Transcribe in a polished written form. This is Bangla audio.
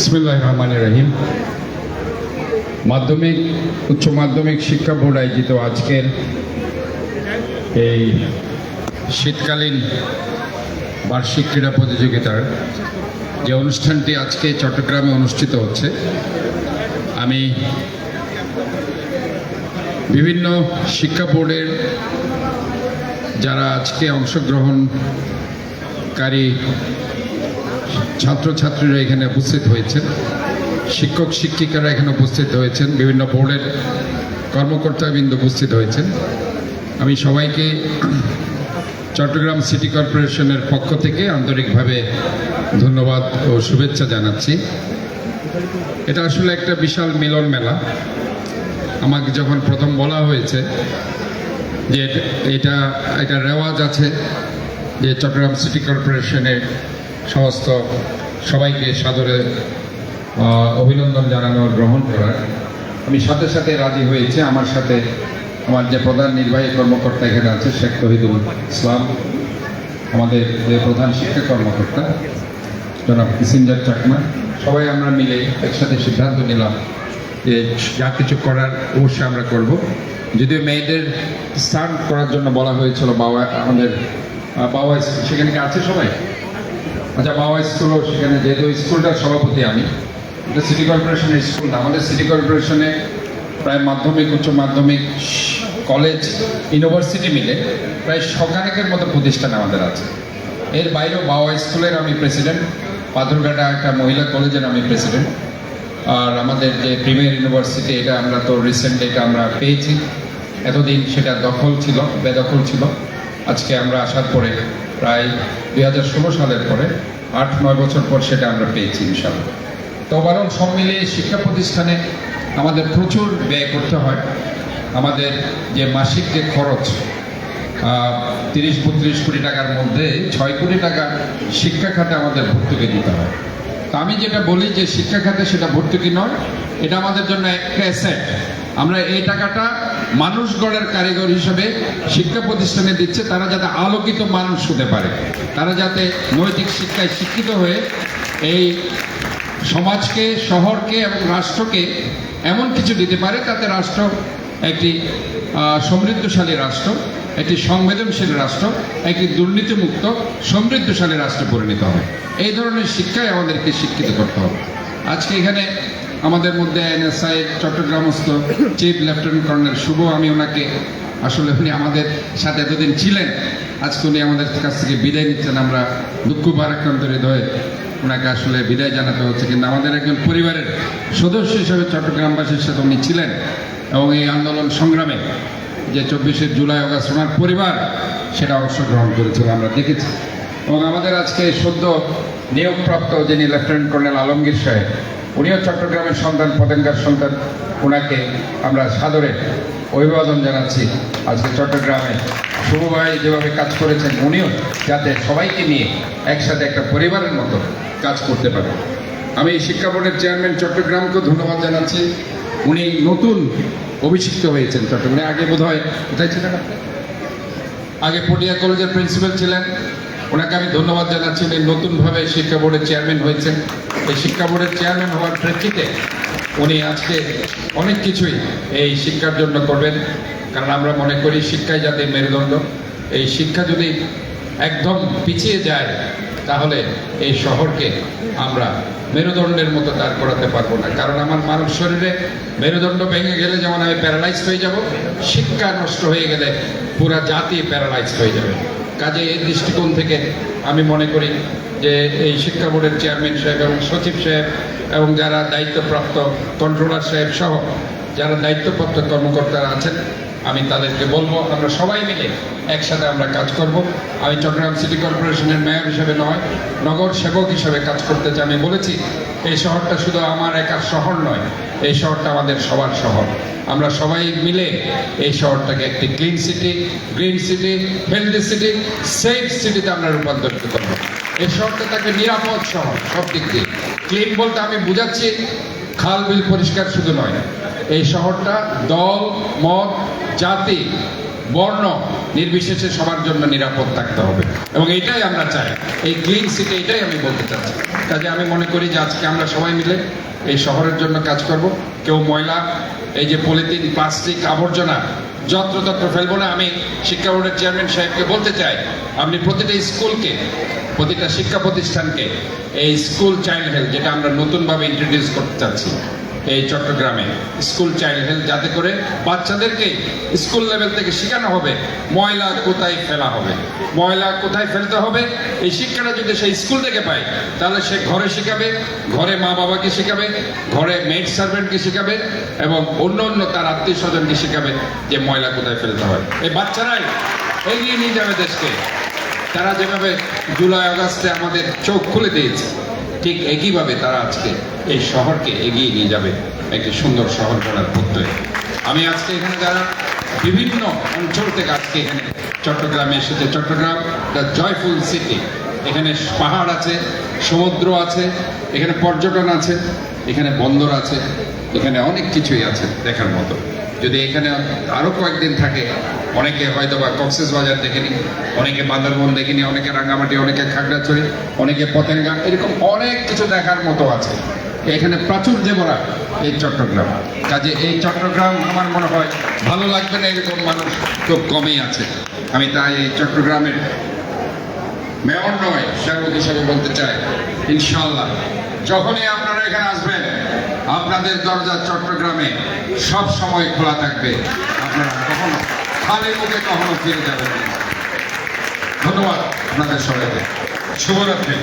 বিসমিল্লাহির রহমানির রহিম। মাধ্যমিক উচ্চ মাধ্যমিক শিক্ষা বোর্ড আয়োজিত আজকের এই শীতকালীন বার্ষিক ক্রীড়া প্রতিযোগিতার যে অনুষ্ঠানটি আজকে চট্টগ্রামে অনুষ্ঠিত হচ্ছে, আমি বিভিন্ন শিক্ষা বোর্ডের যারা আজকে অংশগ্রহণকারী ছাত্রছাত্রীরা এখানে উপস্থিত হয়েছেন, শিক্ষক শিক্ষিকারা এখানে উপস্থিত হয়েছেন, বিভিন্ন বোর্ডের কর্মকর্তাবৃন্দ উপস্থিত হয়েছেন। আমি সবাইকে চট্টগ্রাম সিটি কর্পোরেশনের পক্ষ থেকে আন্তরিকভাবে ধন্যবাদ ও শুভেচ্ছা জানাচ্ছি। এটা আসলে একটা বিশাল মিলন মেলা। আমাকে যখন প্রথম বলা হয়েছে যে এটা রেওয়াজ আছে যে চট্টগ্রাম সিটি কর্পোরেশনের সমস্ত সবাইকে সাদরে অভিনন্দন জানানোর গ্রহণ করার, আমি সাথে সাথে রাজি হয়েছি। আমার সাথে আমার যে প্রধান নির্বাহী কর্মকর্তা এখানে আছে শেখ তহিদুল ইসলাম, আমাদের যে প্রধান শিক্ষা কর্মকর্তা জনাব কিসিঞ্জার চাকমা, সবাই আমরা মিলে একসাথে সিদ্ধান্ত নিলাম যে যা কিছু করার অবশ্যই আমরা করব। যদিও মেয়েদের স্টান্ট করার জন্য বলা হয়েছিল আমাদের বাবা সেখানে আছে সবাই, আচ্ছা বাবা স্কুলও সেখানে, যেহেতু স্কুলটার সভাপতি আমি, এটা সিটি কর্পোরেশনের স্কুল না, আমাদের সিটি কর্পোরেশনে প্রায় মাধ্যমিক উচ্চ মাধ্যমিক কলেজ ইউনিভার্সিটি মিলে প্রায় শখানেকের মতো প্রতিষ্ঠান আমাদের আছে। এর বাইরেও বাবা স্কুলের আমি প্রেসিডেন্ট, পাথরঘাটা একটা মহিলা কলেজের আমি প্রেসিডেন্ট। আর আমাদের যে প্রিমিয়ার ইউনিভার্সিটি, এটা আমরা তো রিসেন্টলি এটা আমরা পেয়েছি। এতদিন সেটা বেদখল ছিল। আজকে আমরা আসার পরে প্রায় 2016 সালের পরে 8-9 বছর পর সেটা আমরা পেয়েছি ইনশাআল্লাহ। তো ওভারঅল সব মিলিয়ে শিক্ষা প্রতিষ্ঠানে আমাদের প্রচুর ব্যয় করতে হয়। আমাদের যে মাসিক যে খরচ 30-32 কোটি টাকার মধ্যে 6 কোটি টাকা শিক্ষা খাতে আমাদের ভর্তুকি দিতে হয়। তো আমি যেটা বলি যে শিক্ষা খাতে সেটা ভর্তুকি নয়, এটা আমাদের জন্য একটা অ্যাসেট। আমরা এই টাকাটা মানুষ গড়ের কারিগর হিসেবে শিক্ষা প্রতিষ্ঠানে দিচ্ছে, তারা যাতে আলোকিত মানুষ হতে পারে, তারা যাতে নৈতিক শিক্ষায় শিক্ষিত হয়ে এই সমাজকে, শহরকে এবং রাষ্ট্রকে এমন কিছু দিতে পারে তাতে রাষ্ট্র একটি সমৃদ্ধশালী রাষ্ট্র, একটি সংবেদনশীল রাষ্ট্র, একটি দুর্নীতিমুক্ত সমৃদ্ধশালী রাষ্ট্রে পরিণত হবে। এই ধরনের শিক্ষায় আমাদেরকে শিক্ষিত করতে হবে। আজকে এখানে আমাদের মধ্যে এনএসআই চট্টগ্রামস্থ চিফ লেফটেন্যান্ট কর্নেল শুভ, আমি ওনাকে আসলে উনি আমাদের সাথে এতদিন ছিলেন, আজকে উনি আমাদের কাছ থেকে বিদায় নিচ্ছেন। আমরা দুঃখ ভারাক্রান্ত হৃদয়ে ওনাকে আসলে বিদায় জানাতে হচ্ছে, কিন্তু আমাদের একজন পরিবারের সদস্য হিসেবে চট্টগ্রামবাসীর সাথে উনি ছিলেন এবং এই আন্দোলন সংগ্রামে যে 24শে জুলাই অগাস্ট ওনার পরিবার সেটা অংশগ্রহণ করেছিল, আমরা দেখেছি। এবং আমাদের আজকে সদ্য নিয়োগপ্রাপ্ত যিনি লেফটেন্যান্ট কর্নেল আলমগীর সাহেব, উনিও চট্টগ্রামের সন্তান, পতেঙ্গার সন্তান। ওনাকে আমরা সাদরে অভিবাদন জানাচ্ছি। আজকে চট্টগ্রামে শুভ ভাই যেভাবে কাজ করেছেন, উনিও যাতে সবাইকে নিয়ে একসাথে একটা পরিবারের মতো কাজ করতে পারে। আমি শিক্ষা বোর্ডের চেয়ারম্যান চট্টগ্রামকেও ধন্যবাদ জানাচ্ছি। উনি নতুন অভিষিক্ত হয়েছেন চট্টগ্রামে। আগে বোধ হয় কোথায় ছিলেন আপনি? আগে পটিয়া কলেজের প্রিন্সিপাল ছিলেন। ওনাকে আমি ধন্যবাদ জানাচ্ছি, উনি নতুনভাবে শিক্ষা বোর্ডের চেয়ারম্যান হয়েছেন। এই শিক্ষা বোর্ডের চেয়ারম্যান হওয়ার প্রেক্ষিতে উনি আজকে অনেক কিছুই এই শিক্ষার জন্য করবেন, কারণ আমরা মনে করি শিক্ষাই জাতির মেরুদণ্ড। এই শিক্ষা যদি একদম পিছিয়ে যায় তাহলে এই শহরকে আমরা মেরুদণ্ডের মতো দাঁড় করাতে পারবো না। কারণ আমার মানব শরীরে মেরুদণ্ড ভেঙে গেলে যেমন আমি প্যারালাইজড হয়ে যাব, শিক্ষা নষ্ট হয়ে গেলে পুরা জাতি প্যারালাইজড হয়ে যাবে। কাজে এই দৃষ্টিকোণ থেকে আমি মনে করি যে এই শিক্ষা বোর্ডের চেয়ারম্যান সাহেব এবং সচিব সাহেব এবং যারা দায়িত্বপ্রাপ্ত কন্ট্রোলার সাহেব সহ যারা দায়িত্বপ্রাপ্ত কর্মকর্তারা আছেন, আমি তাদেরকে বলবো আমরা সবাই মিলে একসাথে আমরা কাজ করব। আমি চট্টগ্রাম সিটি কর্পোরেশনের মেয়র হিসেবে নয়, নগর সেবক হিসেবে কাজ করতে চাই। আমি বলেছি এই শহরটা শুধু আমার একার শহর নয়, এই শহরটা আমাদের সবার শহর। আমরা সবাই মিলে এই শহরটাকে একটি clean city, green city, healthy city, safe সিটিতে আমরা রূপান্তরিত করবো। এই শহরটা তাকে নিরাপদ শহর সব দিক দিয়ে। ক্লিন বলতে আমি বুঝাচ্ছি খাল বিল পরিষ্কার শুধু নয়, এই শহরটা দল, মত, জাতি বর্ণ নির্বিশেষে সবার জন্য নিরাপদ থাকতে হবে, এবং এটাই আমরা চাই। এই ক্লিন সিটি, এটাই আমি বলতে চাচ্ছি। কাজে আমি মনে করি যে আজকে আমরা সবাই মিলে এই শহরের জন্য কাজ করব। কেউ ময়লা, এই যে পলিথিন, প্লাস্টিক, আবর্জনা যত্রতত্র ফেলবো না। আমি শিক্ষা বোর্ডের চেয়ারম্যান সাহেবকে বলতে চাই, আপনি প্রতিটা স্কুলকে, প্রতিটা শিক্ষা প্রতিষ্ঠানকে এই স্কুল চাইল্ড হেলথ, যেটা আমরা নতুনভাবে ইন্ট্রোডিউস করতে চাচ্ছি এই চট্টগ্রামে, স্কুল চাইল্ড হেলথ, যাতে করে বাচ্চাদেরকে স্কুল লেভেল থেকে শেখানো হবে ময়লা কোথায় ফেলা হবে, ময়লা কোথায় ফেলতে হবে। এই শিক্ষাটা যদি সেই স্কুল থেকে পায়, তাহলে সে ঘরে শেখাবে, ঘরে মা বাবাকে শেখাবে, ঘরে মেড সার্ভেন্টকে শেখাবে, এবং অন্য অন্য তার আত্মীয় স্বজনকে শেখাবে যে ময়লা কোথায় ফেলতে হয়। এই বাচ্চারাই এগিয়ে নিয়ে যাবে দেশকে। তারা যেভাবে জুলাই আগস্টে আমাদের চোখ খুলে দিয়েছে, ঠিক একইভাবে তারা আজকে এই শহরকে এগিয়ে নিয়ে যাবে একটি সুন্দর শহর গড়ার পথে। আমি আজকে এখানে যারা বিভিন্ন অঞ্চল থেকে আজকে এখানে চট্টগ্রামে এসেছে, চট্টগ্রাম দ্য জয়ফুল সিটি। এখানে পাহাড় আছে, সমুদ্র আছে, এখানে পর্যটন আছে, এখানে বন্দর আছে, এখানে অনেক কিছুই আছে দেখার মতো। যদি এখানে আরো কয়েকদিন থাকে, অনেকে হয়তো বা কক্সবাজার দেখেনি, অনেকে বান্দরবন দেখেনি, অনেকে রাঙ্গামাটি, অনেকে খাগড়াছড়ি, অনেকে পতেঙ্গা, এরকম অনেক কিছু দেখার মতো আছে। এখানে প্রাচুর্যে ভরা এই চট্টগ্রাম। কাজে এই চট্টগ্রাম আমার মনে হয় ভালো লাগবে না এরকম মানুষ খুব কমই আছে। আমি তাই এই চট্টগ্রামের মেয়র নয়, সেবক হিসাবে বলতে চাই, ইনশাআল্লাহ যখনই আপনারা এখানে আসবেন, আপনাদের দরজা চট্টগ্রামে সব সময় খোলা থাকবে। আপনারা কখনো খালি মুখে কখনো ফিরে যাবেন না। ধন্যবাদ আপনাদের সবাইকে। শুভরাত্রি।